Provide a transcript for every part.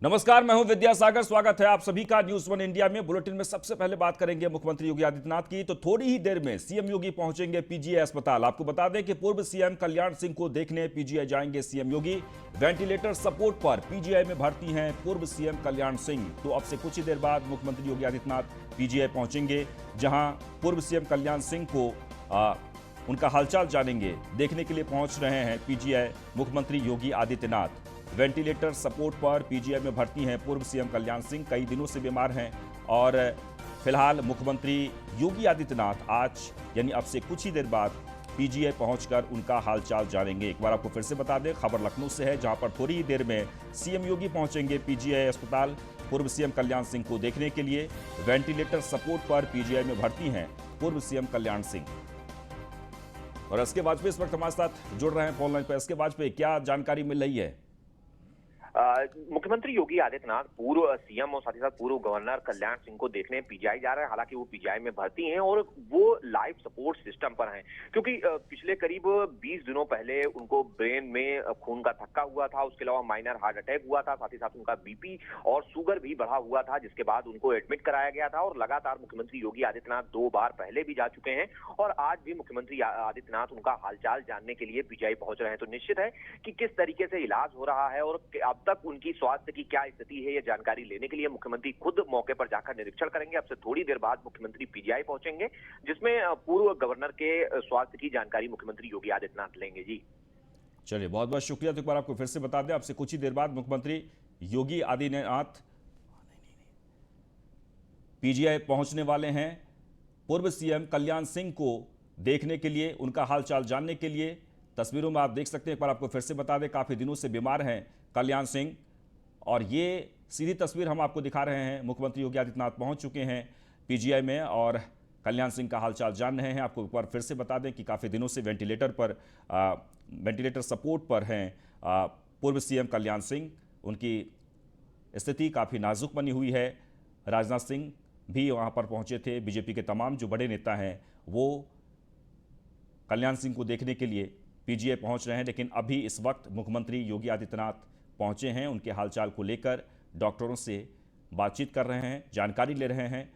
नमस्कार, मैं हूं विद्यासागर। स्वागत है आप सभी का न्यूज वन इंडिया में। बुलेटिन में सबसे पहले बात करेंगे मुख्यमंत्री योगी आदित्यनाथ की। तो थोड़ी ही देर में सीएम योगी पहुंचेंगे पीजीआई अस्पताल। आपको बता दें कि पूर्व सीएम कल्याण सिंह को देखने पीजीआई जाएंगे सीएम योगी। वेंटिलेटर सपोर्ट पर पीजीआई में भर्ती हैं पूर्व सीएम कल्याण सिंह। तो अब से कुछ ही देर बाद मुख्यमंत्री योगी आदित्यनाथ पीजीआई पहुंचेंगे, जहां पूर्व सीएम कल्याण सिंह को उनका हालचाल जानेंगे, देखने के लिए पहुंच रहे हैं पीजीआई मुख्यमंत्री योगी आदित्यनाथ। वेंटिलेटर सपोर्ट पर पीजीआई में भर्ती हैं पूर्व सीएम कल्याण सिंह। कई दिनों से बीमार हैं और फिलहाल मुख्यमंत्री योगी आदित्यनाथ आज यानी अब से कुछ ही देर बाद पीजीआई पहुंचकर उनका हालचाल जानेंगे। एक बार आपको फिर से बता दें, खबर लखनऊ से है, जहां पर थोड़ी ही देर में सीएम योगी पहुंचेंगे पीजीआई अस्पताल पूर्व सीएम कल्याण सिंह को देखने के लिए। वेंटिलेटर सपोर्ट पर पीजीआई में भर्ती हैं पूर्व सीएम कल्याण सिंह। और एस के वाजपेयी इस वक्त हमारे साथ जुड़ रहे हैं फोन लाइन पर। एस के वाजपेयी, क्या जानकारी मिल रही है? मुख्यमंत्री योगी आदित्यनाथ पूर्व सीएम और साथ ही साथ पूर्व गवर्नर कल्याण सिंह को देखने पीजीआई जा रहे हैं। हालांकि वो पीजीआई में भर्ती हैं और वो लाइफ सपोर्ट सिस्टम पर हैं, क्योंकि पिछले करीब 20 दिनों पहले उनको ब्रेन में खून का थक्का हुआ था। उसके अलावा माइनर हार्ट अटैक हुआ था, साथ ही साथ उनका बीपी और शुगर भी बढ़ा हुआ था, जिसके बाद उनको एडमिट कराया गया था। और लगातार मुख्यमंत्री योगी आदित्यनाथ 2 बार पहले भी जा चुके हैं और आज भी मुख्यमंत्री आदित्यनाथ उनका हालचाल जानने के लिए पीजीआई पहुंच रहे हैं। तो निश्चित है कि किस तरीके से इलाज हो रहा है और अब तक उनकी स्वास्थ्य की क्या स्थिति है, यह जानकारी लेने के लिए मुख्यमंत्री खुद मौके पर जाकर निरीक्षण करेंगे। अब से थोड़ी देर बाद मुख्यमंत्री पीजीआई पहुंचेंगे, जिसमें पूर्व गवर्नर के स्वास्थ्य की जानकारी मुख्यमंत्री योगी आदित्यनाथ लेंगे। जी चलिए, बहुत बहुत शुक्रिया। तो एक बार आपको फिर से बता दें, अब से कुछ ही देर बाद मुख्यमंत्री योगी आदित्यनाथ पीजीआई पहुंचने वाले हैं पूर्व सीएम कल्याण सिंह को देखने के लिए, उनका हालचाल जानने के लिए। तस्वीरों में आप देख सकते हैं, एक बार आपको फिर से बता दें, काफी दिनों से बीमार हैं कल्याण सिंह। और ये सीधी तस्वीर हम आपको दिखा रहे हैं। मुख्यमंत्री योगी आदित्यनाथ पहुंच चुके हैं पीजीआई में और कल्याण सिंह का हालचाल जान रहे हैं। आपको एक बार फिर से बता दें कि काफ़ी दिनों से वेंटिलेटर सपोर्ट पर हैं पूर्व सीएम कल्याण सिंह। उनकी स्थिति काफ़ी नाजुक बनी हुई है। राजनाथ सिंह भी वहाँ पर पहुँचे थे। बीजेपी के तमाम जो बड़े नेता हैं वो कल्याण सिंह को देखने के लिए पीजीआई पहुँच रहे हैं। लेकिन अभी इस वक्त मुख्यमंत्री योगी आदित्यनाथ पहुंचे हैं, उनके हालचाल को लेकर डॉक्टरों से बातचीत कर रहे हैं, जानकारी ले रहे हैं।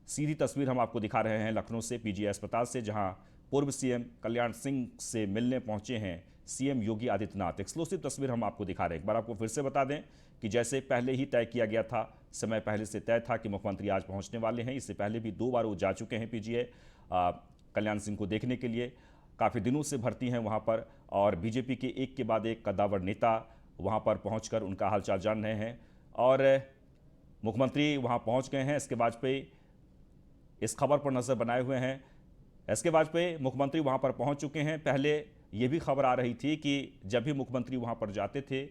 सीधी तस्वीर हम आपको दिखा रहे हैं लखनऊ से, पीजीआई अस्पताल से, जहां पूर्व सीएम कल्याण सिंह से मिलने पहुंचे हैं सीएम योगी आदित्यनाथ। एक्सक्लूसिव तस्वीर हम आपको दिखा रहे हैं। एक बार आपको फिर से बता दें कि जैसे पहले ही तय किया गया था, समय पहले से तय था कि मुख्यमंत्री आज पहुंचने वाले हैं। इससे पहले भी 2 बार वो जा चुके हैं पीजीआई कल्याण सिंह को देखने के लिए। काफ़ी दिनों से भर्ती हैं वहाँ पर और बीजेपी के एक के बाद एक कद्दावर नेता वहाँ पर पहुंचकर उनका हालचाल जान रहे हैं। और मुख्यमंत्री वहाँ पहुँच गए हैं। एस के वाजपेयी इस खबर पर नज़र बनाए हुए हैं। एस के वाजपेयी मुख्यमंत्री वहाँ पर पहुँच चुके हैं। पहले ये भी खबर आ रही थी कि जब भी मुख्यमंत्री वहाँ पर जाते थे,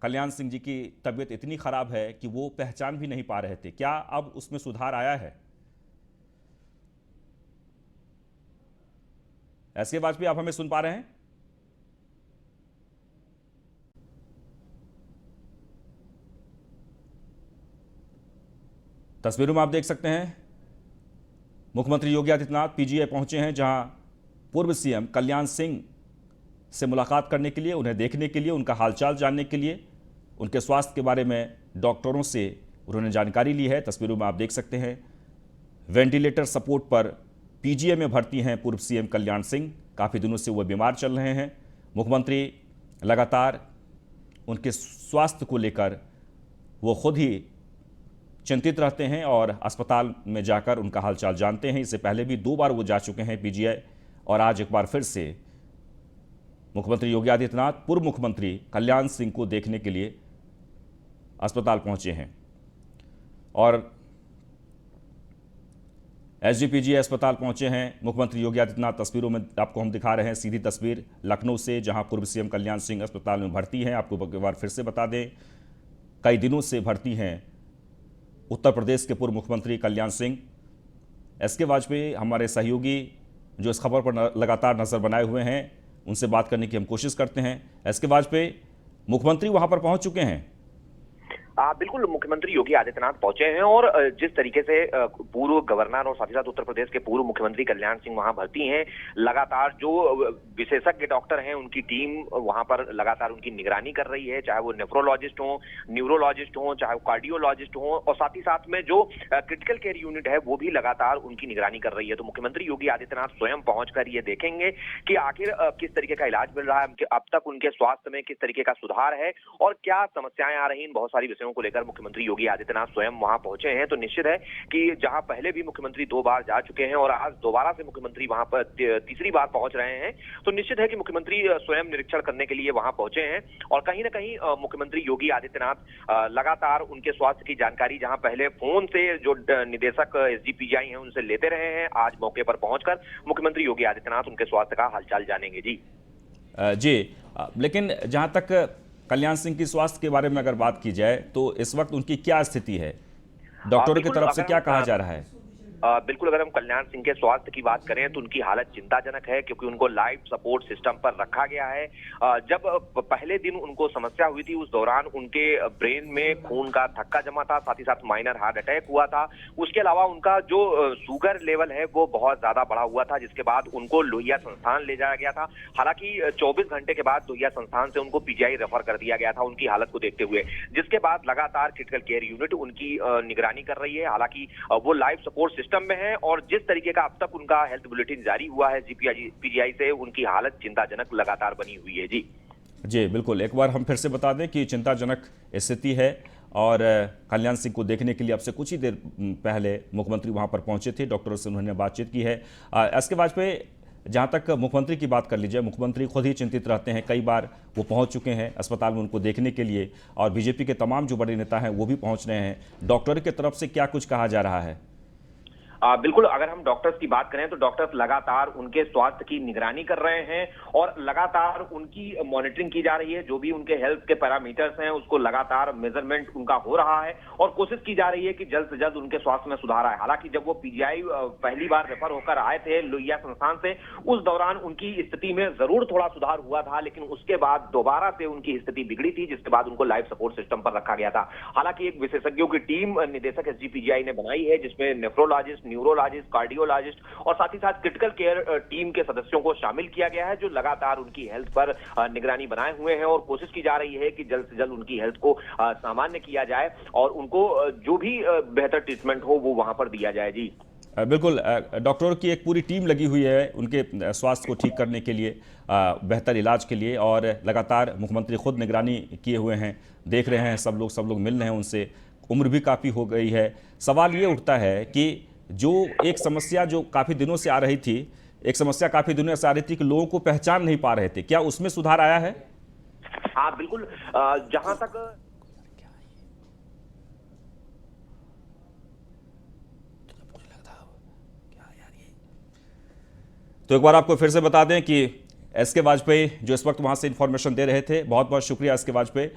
कल्याण सिंह जी की तबीयत इतनी ख़राब है कि वो पहचान भी नहीं पा रहे थे। क्या अब उसमें सुधार आया है? एस के वाजपेयी, आप हमें सुन पा रहे हैं? तस्वीरों में आप देख सकते हैं मुख्यमंत्री योगी आदित्यनाथ पीजीआई पहुंचे हैं, जहां पूर्व सीएम कल्याण सिंह से मुलाकात करने के लिए, उन्हें देखने के लिए, उनका हालचाल जानने के लिए, उनके स्वास्थ्य के बारे में डॉक्टरों से उन्होंने जानकारी ली है। तस्वीरों में आप देख सकते हैं वेंटिलेटर सपोर्ट पर पीजीआई में भर्ती हैं पूर्व सीएम कल्याण सिंह। काफ़ी दिनों से वो बीमार चल रहे हैं। मुख्यमंत्री लगातार उनके स्वास्थ्य को लेकर वो खुद ही चिंतित रहते हैं और अस्पताल में जाकर उनका हालचाल जानते हैं। इससे पहले भी 2 बार वो जा चुके हैं पीजीआई और आज एक बार फिर से मुख्यमंत्री योगी आदित्यनाथ पूर्व मुख्यमंत्री कल्याण सिंह को देखने के लिए अस्पताल पहुंचे हैं। और एसजीपीजीआई अस्पताल पहुंचे हैं मुख्यमंत्री योगी आदित्यनाथ। तस्वीरों में आपको हम दिखा रहे हैं सीधी तस्वीर लखनऊ से, जहां पूर्व सीएम कल्याण सिंह अस्पताल में भर्ती हैं। आपको एक बार फिर से बता दें, कई दिनों से भर्ती हैं उत्तर प्रदेश के पूर्व मुख्यमंत्री कल्याण सिंह। एस के वाजपेयी हमारे सहयोगी जो इस खबर पर लगातार नज़र बनाए हुए हैं, उनसे बात करने की हम कोशिश करते हैं। एस के वाजपेयी, मुख्यमंत्री वहां पर पहुंच चुके हैं? बिल्कुल मुख्यमंत्री योगी आदित्यनाथ पहुंचे हैं और जिस तरीके से पूर्व गवर्नर और साथ ही साथ उत्तर प्रदेश के पूर्व मुख्यमंत्री कल्याण सिंह वहां भर्ती हैं, लगातार जो विशेषज्ञ डॉक्टर हैं उनकी टीम वहां पर लगातार उनकी निगरानी कर रही है, चाहे वो नेफ्रोलॉजिस्ट हो, न्यूरोलॉजिस्ट हो, चाहे वो कार्डियोलॉजिस्ट हो, और साथ ही साथ में जो क्रिटिकल केयर यूनिट है वो भी लगातार उनकी निगरानी कर रही है। तो मुख्यमंत्री योगी आदित्यनाथ स्वयं पहुंचकर ये देखेंगे कि आखिर किस तरीके का इलाज मिल रहा है, अब तक उनके स्वास्थ्य में किस तरीके का सुधार है और क्या समस्याएं आ रही हैं। बहुत सारी विषयों को लेकर मुख्यमंत्री योगी आदित्यनाथ स्वयं वहां पहुंचे हैं। तो निश्चित है कि जहां पहले भी मुख्यमंत्री 2 बार जा चुके हैं और आज दोबारा से मुख्यमंत्री वहां पर तीसरी बार पहुंच रहे हैं, तो निश्चित है कि मुख्यमंत्री स्वयं निरीक्षण करने के लिए वहां पहुंचे हैं। और कहीं ना कहीं मुख्यमंत्री योगी आदित्यनाथ लगातार उनके स्वास्थ्य की जानकारी जहां पहले फोन से जो निदेशक एसजीपीजीआई हैं उनसे लेते रहे हैं, आज मौके पर पहुंचकर मुख्यमंत्री योगी आदित्यनाथ उनके स्वास्थ्य का हालचाल जानेंगे। जी लेकिन जहां तक कल्याण सिंह की स्वास्थ्य के बारे में अगर बात की जाए तो इस वक्त उनकी क्या स्थिति है, डॉक्टरों की तरफ से क्या कहा जा रहा है? बिल्कुल, अगर हम कल्याण सिंह के स्वास्थ्य की बात करें तो उनकी हालत चिंताजनक है, क्योंकि उनको लाइफ सपोर्ट सिस्टम पर रखा गया है। जब पहले दिन उनको समस्या हुई थी उस दौरान उनके ब्रेन में खून का थक्का जमा था, साथ ही साथ माइनर हार्ट अटैक हुआ था। उसके अलावा उनका जो शुगर लेवल है वो बहुत ज्यादा बढ़ा हुआ था, जिसके बाद उनको लोहिया संस्थान ले जाया गया था। हालांकि 24 घंटे के बाद लोहिया संस्थान से उनको पीजीआई रेफर कर दिया गया था उनकी हालत को देखते हुए, जिसके बाद लगातार क्रिटिकल केयर यूनिट उनकी निगरानी कर रही है। हालांकि वो लाइफ सपोर्ट सिस्टम में है और जिस तरीके का अब तक उनका हेल्थ बुलेटिन जारी हुआ है पीजीआई से, उनकी हालत चिंताजनक लगातार बनी हुई है। जी बिल्कुल, एक बार हम फिर से बता दें कि चिंताजनक स्थिति है और कल्याण सिंह को देखने के लिए अब से कुछ ही देर पहले मुख्यमंत्री वहां पर पहुंचे थे, डॉक्टरों से उन्होंने बातचीत की है। इसके वाजपेयी, जहां तक मुख्यमंत्री की बात कर लीजिए, मुख्यमंत्री खुद ही चिंतित रहते हैं, कई बार वो पहुंच चुके हैं अस्पताल में उनको देखने के लिए और बीजेपी के तमाम जो बड़े नेता हैं वो भी पहुंच रहे हैं। डॉक्टर की तरफ से क्या कुछ कहा जा रहा है? बिल्कुल, अगर हम डॉक्टर्स की बात करें तो डॉक्टर्स लगातार उनके स्वास्थ्य की निगरानी कर रहे हैं और लगातार उनकी मॉनिटरिंग की जा रही है। जो भी उनके हेल्थ के पैरामीटर्स हैं उसको लगातार मेजरमेंट उनका हो रहा है और कोशिश की जा रही है कि जल्द से जल्द उनके स्वास्थ्य में सुधार आए। हालांकि जब वो पीजीआई पहली बार रेफर होकर आए थे लोहिया संस्थान से, उस दौरान उनकी स्थिति में जरूर थोड़ा सुधार हुआ था, लेकिन उसके बाद दोबारा से उनकी स्थिति बिगड़ी थी, जिसके बाद उनको लाइफ सपोर्ट सिस्टम पर रखा गया था। हालांकि एक विशेषज्ञों की टीम निदेशक एसजीपीजीआई ने बनाई है, जिसमें नेफ्रोलॉजिस्ट, न्यूरोलॉजिस्ट, कार्डियोलॉजिस्ट और साथ ही साथ क्रिटिकल केयर टीम के सदस्यों को शामिल किया गया है, जो लगातार उनकी हेल्थ पर निगरानी बनाए हुए हैं और कोशिश की जा रही है कि जल्द से जल्द उनकी हेल्थ को सामान्य किया जाए और उनको जो भी बेहतर ट्रीटमेंट हो वो वहां पर दिया जाए। जी बिल्कुल, डॉक्टरों की एक पूरी टीम लगी हुई है उनके स्वास्थ्य को ठीक करने के लिए, बेहतर इलाज के लिए, और लगातार मुख्यमंत्री खुद निगरानी किए हुए हैं, देख रहे हैं, सब लोग मिल रहे हैं उनसे। उम्र भी काफ़ी हो गई है। सवाल ये उठता है कि जो एक समस्या जो काफ़ी दिनों से आ रही थी, कि लोगों को पहचान नहीं पा रहे थे, क्या उसमें सुधार आया है? हाँ बिल्कुल, जहां तक तो एक बार आपको फिर से बता दें कि एसके वाजपेयी जो इस वक्त वहां से इंफॉर्मेशन दे रहे थे, बहुत बहुत शुक्रिया एसके वाजपेयी।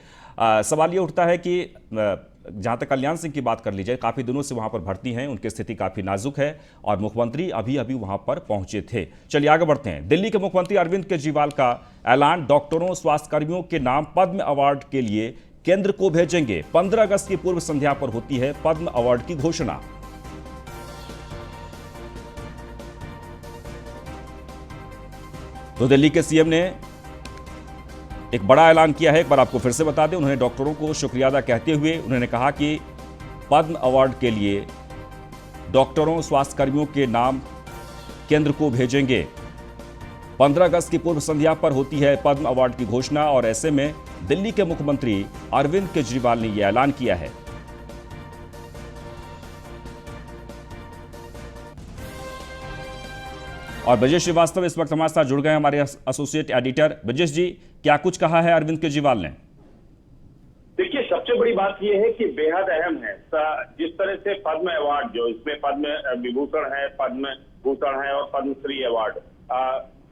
सवाल ये उठता है कि जहां तक कल्याण सिंह की बात कर लीजिए, काफ़ी दिनों से वहां पर भर्ती हैं, उनकी स्थिति काफ़ी नाजुक है और मुख्यमंत्री अभी वहां पर पहुंचे थे। चलिए आगे बढ़ते हैं। दिल्ली के मुख्यमंत्री अरविंद केजरीवाल का ऐलान, डॉक्टरों स्वास्थ्यकर्मियों के नाम पद्म अवार्ड के लिए केंद्र को भेजेंगे। 15 अगस्त की पूर्व संध्या पर होती है पद्म अवार्ड की घोषणा। तो दिल्ली के सीएम ने एक बड़ा ऐलान किया है, एक बार आपको फिर से बता दें। उन्होंने डॉक्टरों को शुक्रिया अदा कहते हुए उन्होंने कहा कि पद्म अवार्ड के लिए डॉक्टरों स्वास्थ्यकर्मियों के नाम केंद्र को भेजेंगे। 15 अगस्त की पूर्व संध्या पर होती है पद्म अवार्ड की घोषणा और ऐसे में दिल्ली के मुख्यमंत्री अरविंद केजरीवाल ने यह ऐलान किया है। और ब्रजेश श्रीवास्तव इस वक्त हमारे साथ जुड़ गए, हमारे एसोसिएट एडिटर। ब्रजेश जी, क्या कुछ कहा है अरविंद केजरीवाल ने? देखिए, सबसे बड़ी बात यह है कि बेहद अहम है जिस तरह से पद्म अवार्ड, जो इसमें पद्म विभूषण है, पद्म भूषण है और पद्मश्री अवार्ड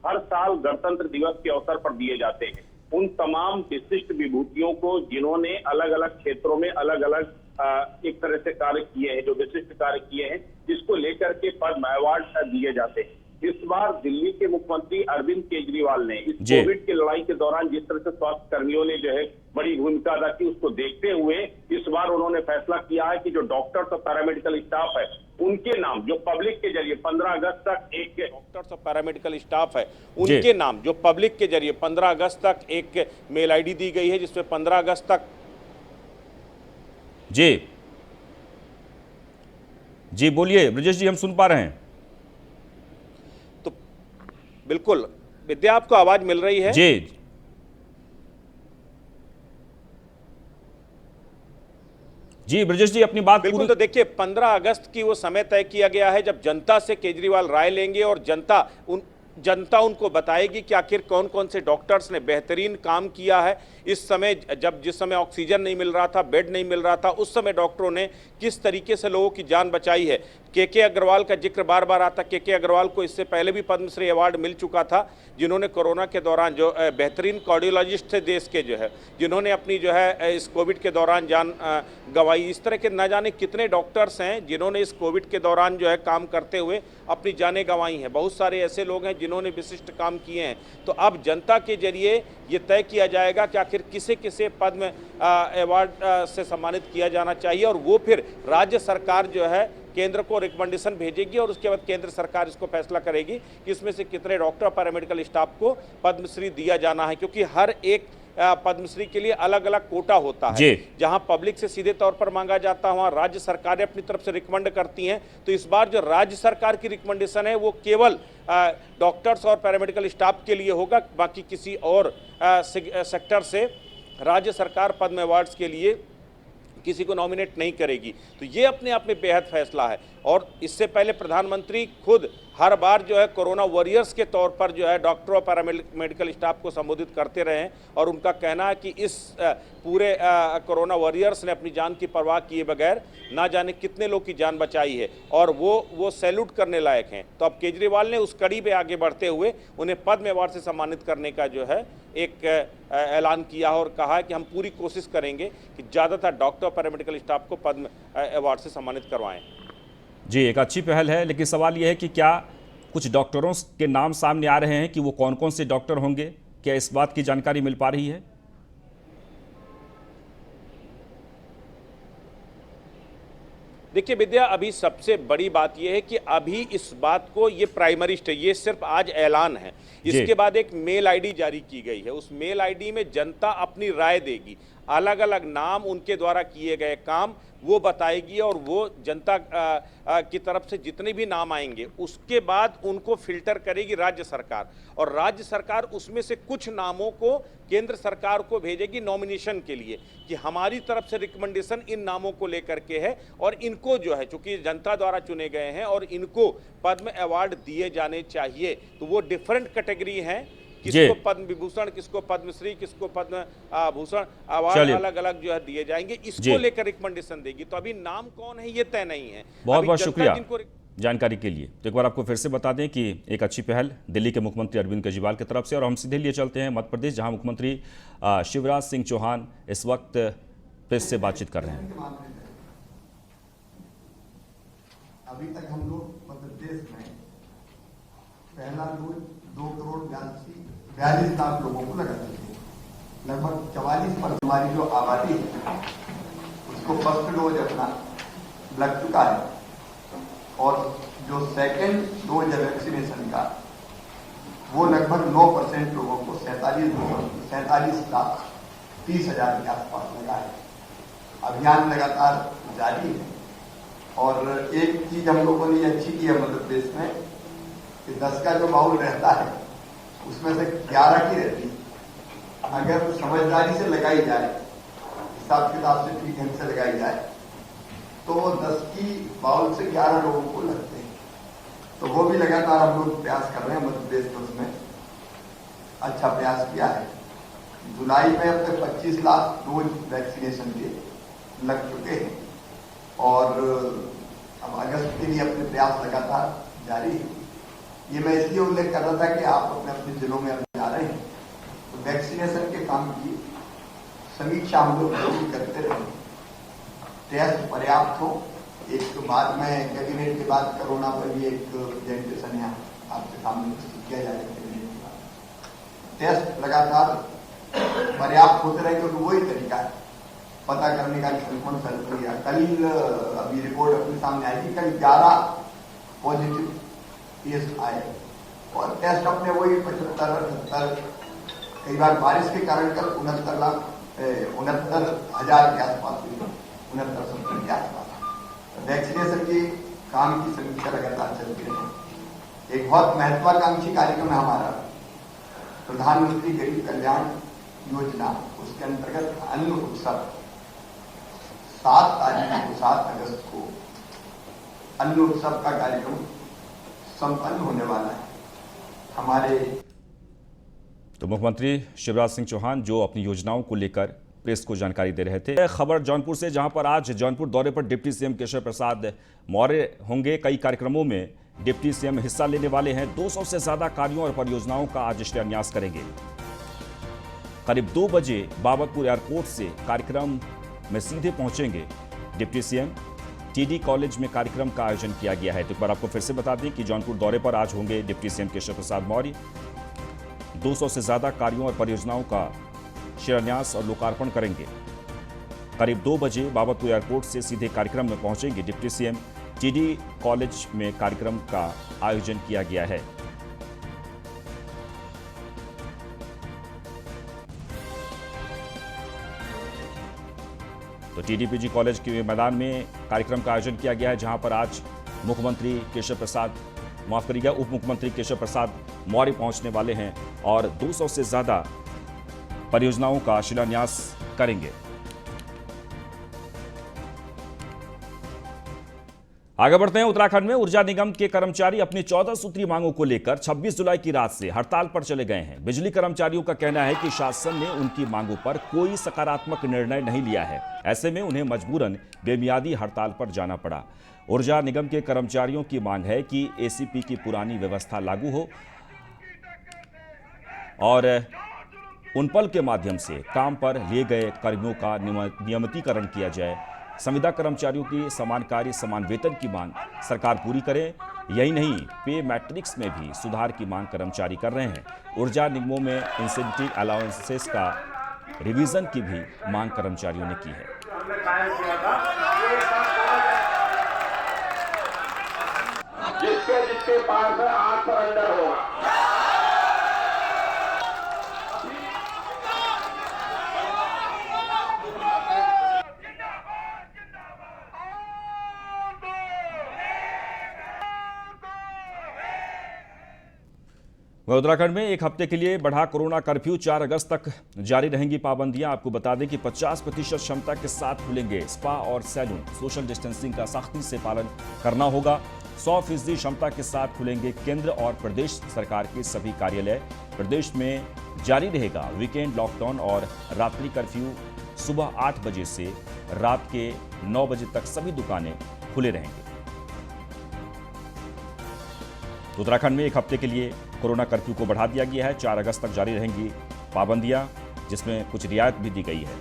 हर साल गणतंत्र दिवस के अवसर पर दिए जाते हैं। उन तमाम विशिष्ट विभूतियों को जिन्होंने अलग अलग क्षेत्रों में अलग अलग एक तरह से कार्य किए हैं, जो विशिष्ट कार्य किए हैं, जिसको लेकर के पद्म अवार्ड दिए जाते हैं। इस बार दिल्ली के मुख्यमंत्री अरविंद केजरीवाल ने इस कोविड की लड़ाई के दौरान जिस तरह से स्वास्थ्य कर्मियों ने जो है बड़ी भूमिका अदा की, उसको देखते हुए इस बार उन्होंने फैसला किया है कि जो डॉक्टर्स और पैरामेडिकल स्टाफ है उनके नाम जो पब्लिक के जरिए 15 अगस्त तक एक डॉक्टर्स और पैरामेडिकल स्टाफ है उनके नाम जो पब्लिक के जरिए 15 अगस्त तक एक मेल आईडी दी गई है जिसमें 15 अगस्त तक जी बोलिए ब्रजेश जी, हम सुन पा रहे हैं। तो बिल्कुल विद्या, आपको आवाज मिल रही है? जी ब्रजेश जी, अपनी बात बिल्कुल। तो देखिए 15 अगस्त की वो समय तय किया गया है जब जनता से केजरीवाल राय लेंगे और जनता उनको बताएगी कि आखिर कौन कौन से डॉक्टर्स ने बेहतरीन काम किया है। इस समय जिस समय ऑक्सीजन नहीं मिल रहा था, बेड नहीं मिल रहा था, उस समय डॉक्टरों ने किस तरीके से लोगों की जान बचाई है। के अग्रवाल का जिक्र बार बार आता। के अग्रवाल को इससे पहले भी पद्मश्री अवार्ड मिल चुका था, जिन्होंने कोरोना के दौरान जो बेहतरीन कार्डियोलॉजिस्ट थे देश के, जो है जिन्होंने अपनी जो है इस कोविड के दौरान जान गंवाई। इस तरह के न जाने कितने डॉक्टर्स हैं जिन्होंने इस कोविड के दौरान जो है काम करते हुए अपनी जानें गंवाई हैं। बहुत सारे ऐसे लोग हैं जिन्होंने विशिष्ट काम किए हैं। तो अब जनता के जरिए ये तय किया जाएगा कि आखिर किसे किसे पद्म अवार्ड से सम्मानित किया जाना चाहिए, और वो फिर राज्य सरकार जो है केंद्र को रिकमेंडेशन भेजेगी और उसके बाद केंद्र सरकार इसको फैसला करेगी कि इसमें से कितने डॉक्टर पैरामेडिकल स्टाफ को पद्मश्री दिया जाना है। क्योंकि हर एक पद्मश्री के लिए अलग अलग कोटा होता है। जहां पब्लिक से सीधे तौर पर मांगा जाता है वहां राज्य सरकारें अपनी तरफ से रिकमेंड करती हैं। तो इस बार जो राज्य सरकार की रिकमेंडेशन है वो केवल डॉक्टर्स और पैरामेडिकल स्टाफ के लिए होगा। बाकी किसी और सेक्टर से राज्य सरकार पद्म अवार्ड्स के लिए किसी को नॉमिनेट नहीं करेगी। तो ये अपने आप में बेहद फैसला है। और इससे पहले प्रधानमंत्री खुद हर बार जो है कोरोना वॉरियर्स के तौर पर जो है डॉक्टर और पैरामेडिकल स्टाफ को संबोधित करते रहे हैं, और उनका कहना है कि इस पूरे कोरोना वॉरियर्स ने अपनी जान की परवाह किए बगैर ना जाने कितने लोग की जान बचाई है, और वो सैल्यूट करने लायक हैं। तो अब केजरीवाल ने उस कड़ी पे आगे बढ़ते हुए उन्हें पद्म अवार्ड से सम्मानित करने का जो है एक ऐलान किया और कहा है कि हम पूरी कोशिश करेंगे कि ज़्यादातर डॉक्टर और पैरामेडिकल स्टाफ को पद्म अवार्ड से सम्मानित करवाएं। जी, एक अच्छी पहल है, लेकिन सवाल यह है कि क्या कुछ डॉक्टरों के नाम सामने आ रहे हैं कि वो कौन कौन से डॉक्टर होंगे? क्या इस बात की जानकारी मिल पा रही है? देखिए विद्या, अभी सबसे बड़ी बात यह है कि अभी इस बात को ये प्राइमरी स्टेज, ये सिर्फ आज ऐलान है। इसके बाद एक मेल आईडी जारी की गई है। उस मेल आईडी में जनता अपनी राय देगी, अलग अलग नाम, उनके द्वारा किए गए काम वो बताएगी, और वो जनता की तरफ से जितने भी नाम आएंगे उसके बाद उनको फिल्टर करेगी राज्य सरकार, और राज्य सरकार उसमें से कुछ नामों को केंद्र सरकार को भेजेगी नॉमिनेशन के लिए कि हमारी तरफ से रिकमेंडेशन इन नामों को लेकर के है, और इनको जो है चूंकि जनता द्वारा चुने गए हैं और इनको पद्म अवार्ड दिए जाने चाहिए। तो वो डिफरेंट कैटेगरी हैं, किसको पद्म विभूषण, किसको पद्मश्री, किसको पद्म भूषण अवार्ड अलग अलग जो है दिए जाएंगे। इसको लेकर रिकमेंडेशन देगी। तो अभी नाम कौन है ये तय नहीं है। बहुत बहुत शुक्रिया जानकारी के लिए। तो एक बार आपको फिर से बता दें कि एक अच्छी पहल दिल्ली के मुख्यमंत्री अरविंद केजरीवाल की तरफ से, और हम सीधे लिए चलते हैं मध्य प्रदेश, जहां मुख्यमंत्री शिवराज सिंह चौहान इस वक्त प्रेस से बातचीत कर रहे हैं। अभी तक हम लोग मध्य प्रदेश में पहला डोज 2,42 लाख लोगों को लगा चुके हैं। लगभग 44% हमारी जो आबादी है उसको फर्स्ट डोज अपना लग चुका है, और जो सेकेंड डोज है वैक्सीनेशन का वो लगभग 9% लोगों को 47,30,000 के आसपास लगा है। अभियान लगातार जारी है, और एक चीज हम लोगों ने अच्छी की है मध्य प्रदेश में कि 10 का जो बाउल रहता है उसमें से 11 की रहती है। अगर समझदारी से लगाई जाए, हिसाब किताब से ठीक ढंग से लगाई जाए, तो 10 की बाउल से 11 लोगों को लगते हैं। तो वो भी लगातार हम लोग प्रयास कर रहे हैं मध्य प्रदेश में, उसमें अच्छा प्रयास किया है। जुलाई में अब तक 25 लाख डोज वैक्सीनेशन के लग चुके हैं, और अब अगस्त के लिए अपने प्रयास लगातार जारी है। ये मैं इसलिए उल्लेख कर रहा था कि आप अपने अपने जिलों में अभी आ रहे हैं, तो वैक्सीनेशन के काम की समीक्षा हम लोग जरूर करते रहे। टेस्ट पर्याप्त हो। एक बाद में कैबिनेट के बाद कोरोना पर भी एक प्रेजेंटेशन है आपके सामने प्रस्तुत किया जाएगा। कैबिनेट के बाद टेस्ट लगातार पर्याप्त होते रहे, क्योंकि वही तरीका है पता करने का संक्रमण फैल गया। कल अभी रिपोर्ट अपने सामने आई कि कल 11 पॉजिटिव केस आए और टेस्ट अपने वही 75-78, कई बार बारिश के कारण कल 69,000 के आसपास हुई, 69-70 के आसपास। वैक्सीनेशन की काम की समीक्षा लगातार चलती रही। एक बहुत महत्वाकांक्षी कार्यक्रम है हमारा प्रधानमंत्री गरीब कल्याण योजना, उसके अंतर्गत अन्न उत्सव 7 अगस्त को अन्न उत्सव का कार्यक्रम संपन्न होने वाला है। हमारे तो मुख्यमंत्री शिवराज सिंह चौहान जो अपनी योजनाओं को लेकर प्रेस को जानकारी दे रहे थे। खबर जौनपुर से, जहां पर आज जौनपुर दौरे पर डिप्टी सीएम केशव प्रसाद मौर्य होंगे। कई कार्यक्रमों में डिप्टी सीएम हिस्सा लेने वाले हैं। 200 से ज्यादा कार्यों और परियोजनाओं का आज शिलान्यास करेंगे। करीब 2 बजे बाबतपुर एयरपोर्ट से कार्यक्रम में सीधे पहुंचेंगे डिप्टी सीएम। टीडी कॉलेज में कार्यक्रम का आयोजन किया गया है। तो एक बार आपको फिर से बता दें कि जौनपुर दौरे पर आज होंगे डिप्टी सीएम केशव प्रसाद मौर्य। 200 से ज्यादा कार्यों और परियोजनाओं का शिलान्यास और लोकार्पण करेंगे। करीब 2 बजे बाबतपुर एयरपोर्ट से सीधे कार्यक्रम में पहुंचेंगे डिप्टी सीएम। टीडी कॉलेज में कार्यक्रम का आयोजन किया गया है। तो टीडीपीजी कॉलेज के मैदान में कार्यक्रम का आयोजन किया गया है, जहां पर आज मुख्यमंत्री केशव प्रसाद, माफ करिएगा, उप मुख्यमंत्री केशव प्रसाद मौर्य पहुंचने वाले हैं और 200 से ज्यादा परियोजनाओं का शिलान्यास करेंगे। आगे बढ़ते हैं। उत्तराखंड में ऊर्जा निगम के कर्मचारी अपनी 14 सूत्री मांगों को लेकर 26 जुलाई की रात से हड़ताल पर चले गए हैं। बिजली कर्मचारियों का कहना है कि शासन ने उनकी मांगों पर कोई सकारात्मक निर्णय नहीं लिया है। ऐसे में उन्हें मजबूरन बेमियादी हड़ताल पर जाना पड़ा। ऊर्जा निगम के कर्मचारियों की मांग है कि एसीपी की पुरानी व्यवस्था लागू हो और उनपल के माध्यम से काम पर लिए गए कर्मियों का नियमितीकरण किया जाए। संविदा कर्मचारियों की समान कार्य समान वेतन की मांग सरकार पूरी करे। यही नहीं, पे मैट्रिक्स में भी सुधार की मांग कर्मचारी कर रहे हैं। ऊर्जा निगमों में इंसेंटिव अलाउंसेस का रिवीजन की भी मांग कर्मचारियों ने की है। जिसके पास 8 सरेंडर होगा। उत्तराखंड में एक हफ्ते के लिए बढ़ा कोरोना कर्फ्यू। 4 अगस्त तक जारी रहेंगी पाबंदियां। आपको बता दें कि 50% क्षमता के साथ खुलेंगे स्पा और सैलून। सोशल डिस्टेंसिंग का सख्ती से पालन करना होगा। 100% क्षमता के साथ खुलेंगे केंद्र और प्रदेश सरकार के सभी कार्यालय। प्रदेश में जारी रहेगा वीकेंड लॉकडाउन और रात्रि कर्फ्यू। सुबह 8 बजे से रात के 9 बजे तक सभी दुकानें खुले रहेंगे। उत्तराखंड में एक हफ्ते के लिए कोरोना कर्फ्यू को बढ़ा दिया गया है। 4 अगस्त तक जारी रहेंगी पाबंदियां, जिसमें कुछ रियायत भी दी गई है।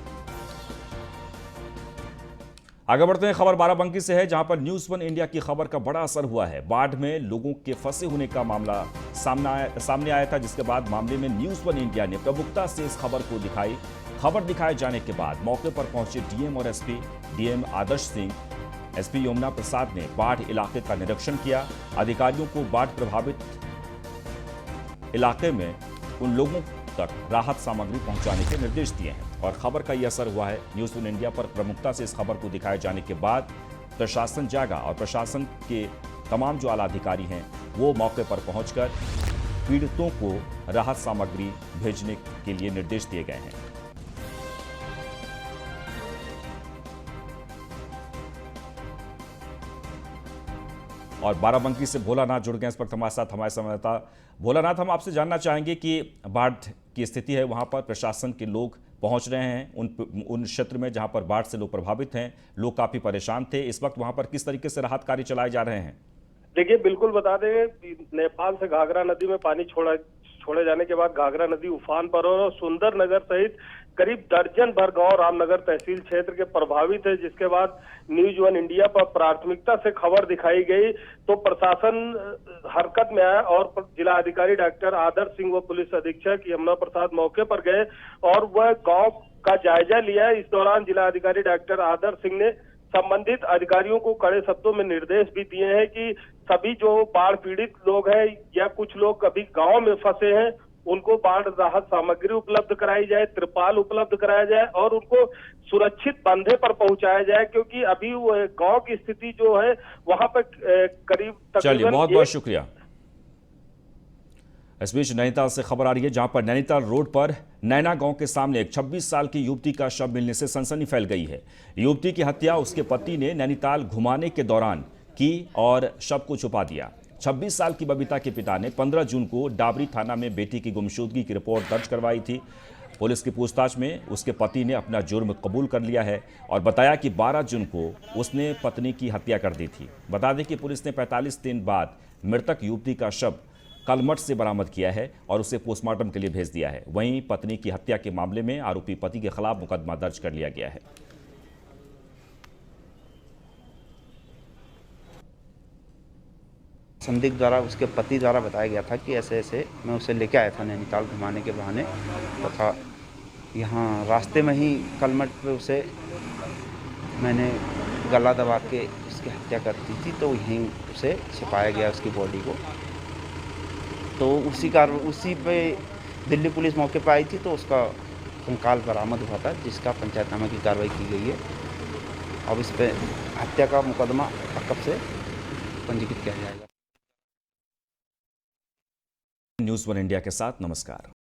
आगे बढ़ते हैं। खबर बाराबंकी से है, जहां पर न्यूज वन इंडिया की खबर का बड़ा असर हुआ है। बाढ़ में लोगों के फंसे होने का मामला सामने आया था, जिसके बाद मामले में न्यूज वन इंडिया ने प्रमुखता से इस खबर को दिखाई। खबर दिखाए जाने के बाद मौके पर पहुंचे डीएम और एसपी। डीएम आदर्श सिंह, एसपी यमुना प्रसाद ने बाढ़ इलाके का निरीक्षण किया। अधिकारियों को बाढ़ प्रभावित इलाके में उन लोगों तक राहत सामग्री पहुंचाने के निर्देश दिए हैं और खबर का यह असर हुआ है। न्यूज वन इंडिया पर प्रमुखता से इस खबर को दिखाए जाने के बाद प्रशासन जागा और प्रशासन के तमाम जो आला अधिकारी हैं वो मौके पर पहुंचकर पीड़ितों को राहत सामग्री भेजने के लिए निर्देश दिए गए हैं। और बाराबंकी से भोलानाथ जुड़ गए इस वक्त हमारे साथ, हमारे संवाददाता। भोलानाथ, हम आपसे जानना चाहेंगे कि बाढ़ की स्थिति है वहां पर, प्रशासन के लोग पहुंच रहे हैं उन क्षेत्र में जहां पर बाढ़ से लोग प्रभावित हैं, लोग काफी परेशान थे। इस वक्त वहां पर किस तरीके से राहत कार्य चलाए जा रहे हैं? देखिए, बिल्कुल बता दें, नेपाल से घाघरा नदी में पानी छोड़े जाने के बाद घाघरा नदी उफान पर और सुंदर नगर सहित करीब दर्जन भर गांव रामनगर तहसील क्षेत्र के प्रभावित है, जिसके बाद न्यूज वन इंडिया पर प्राथमिकता से खबर दिखाई गई तो प्रशासन हरकत में आया और जिला अधिकारी डॉक्टर आदर्श सिंह व पुलिस अधीक्षक यमुना प्रसाद मौके पर गए और वह गांव का जायजा लिया। इस दौरान जिला अधिकारी डॉक्टर आदर्श सिंह ने संबंधित अधिकारियों को कड़े शब्दों में निर्देश भी दिए हैं कि सभी जो बाढ़ पीड़ित लोग हैं या कुछ लोग कभी गांव में फंसे हैं उनको बाढ़ राहत सामग्री उपलब्ध कराई जाए, त्रिपाल उपलब्ध कराया जाए और उनको सुरक्षित बंधे पर पहुंचाया जाए, क्योंकि अभी वो गांव की स्थिति जो है वहां पर करीब चलिए, बहुत बहुत शुक्रिया। इस बीच नैनीताल से खबर आ रही है, जहां पर नैनीताल रोड पर नैना गांव के सामने एक 26 साल की युवती का शव मिलने से सनसनी फैल गई है। युवती की हत्या उसके पति ने नैनीताल घुमाने के दौरान की और शव को छुपा दिया। 26 साल की बबीता के पिता ने 15 जून को डाबरी थाना में बेटी की गुमशुदगी की रिपोर्ट दर्ज करवाई थी। पुलिस की पूछताछ में उसके पति ने अपना जुर्म कबूल कर लिया है और बताया कि 12 जून को उसने पत्नी की हत्या कर दी थी। बता दें कि पुलिस ने 45 दिन बाद मृतक युवती का शव कलमठ से बरामद किया है और उसे पोस्टमार्टम के लिए भेज दिया है। वहीं पत्नी की हत्या के मामले में आरोपी पति के खिलाफ मुकदमा दर्ज कर लिया गया है। संदिग्ध द्वारा उसके पति द्वारा बताया गया था कि ऐसे ऐसे मैं उसे लेके आया था नैनीताल घुमाने के बहाने तथा यहाँ रास्ते में ही कलमठ पे उसे मैंने गला दबा के उसकी हत्या कर दी थी, तो यहीं उसे छिपाया गया उसकी बॉडी को। तो उसी पे दिल्ली पुलिस मौके पर आई थी तो उसका कंकाल बरामद हुआ था, जिसका पंचायतनामा की कार्रवाई की गई है। अब इस पे हत्या का मुकदमा अकब से पंजीकृत किया जाएगा। न्यूज़ वन इंडिया के साथ नमस्कार।